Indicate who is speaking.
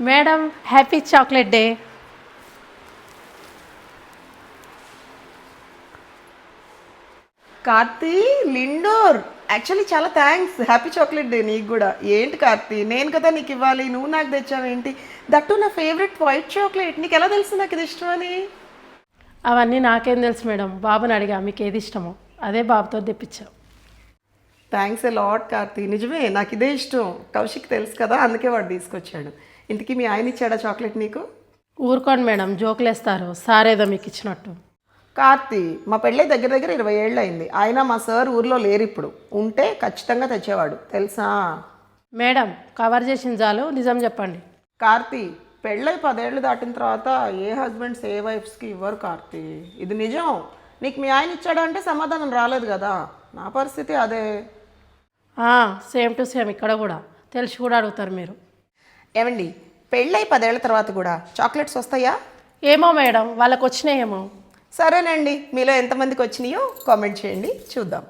Speaker 1: Madam happy chocolate day.
Speaker 2: Karthi Lindor actually చాలా thanks. Happy chocolate day నీకు కూడా. ఏంటి కార్తీ, నేను కదా నీకు ఇవ్వాలి, నువ్వు నాకు తెచ్చావేంటి? దట్టు నా ఫేవరెట్ వైట్ చాక్లెట్. నీకు ఎలా తెలుసు నాకు ఇది ఇష్టమని?
Speaker 1: అవన్నీ నాకేం తెలుసు మేడం, బాబుని అడిగా మీకు ఏది ఇష్టమో అదే బాబుతో తెప్పించావు.
Speaker 2: Thanks a lot Karthi. నిజమే, నాకు ఇదే ఇష్టం. కౌశిక్ తెలుసు కదా, అందుకే వాడు తీసుకొచ్చాడు. ఇంతకీ మీ ఆయన ఇచ్చాడా చాక్లెట్ నీకు?
Speaker 1: ఊరుకోండి మేడం, జోకులు వేస్తారు. సార్ ఏదో మీకు ఇచ్చినట్టు.
Speaker 2: కార్తీ, మా పెళ్ళి దగ్గర దగ్గర 20 ఏళ్ళు అయింది. అయినా మా సార్ ఊర్లో లేరు ఇప్పుడు. ఉంటే ఖచ్చితంగా తెచ్చేవాడు తెలుసా?
Speaker 1: మేడం కవర్ చేసిన చాలు, నిజం చెప్పండి.
Speaker 2: కార్తీ, పెళ్ళై 10 ఏళ్ళు దాటిన తర్వాత ఏ హస్బెండ్స్ ఏ వైఫ్స్కి ఇవ్వరు కార్తీ. ఇది నిజం. నీకు మీ ఆయన ఇచ్చాడా అంటే సమాధానం రాలేదు కదా. నా పరిస్థితి అదే.
Speaker 1: సేమ్ టు సేమ్ ఇక్కడ కూడా. తెలిసి కూడా అడుగుతారు మీరు.
Speaker 2: ఏమండి, పెళ్ళై 10 ఏళ్ల తర్వాత కూడా చాక్లెట్స్ వస్తాయా?
Speaker 1: ఏమో మేడం, వాళ్ళకు వచ్చినాయేమో.
Speaker 2: సరేనండి, మీలో ఎంతమందికి వచ్చినాయో కామెంట్ చేయండి, చూద్దాం.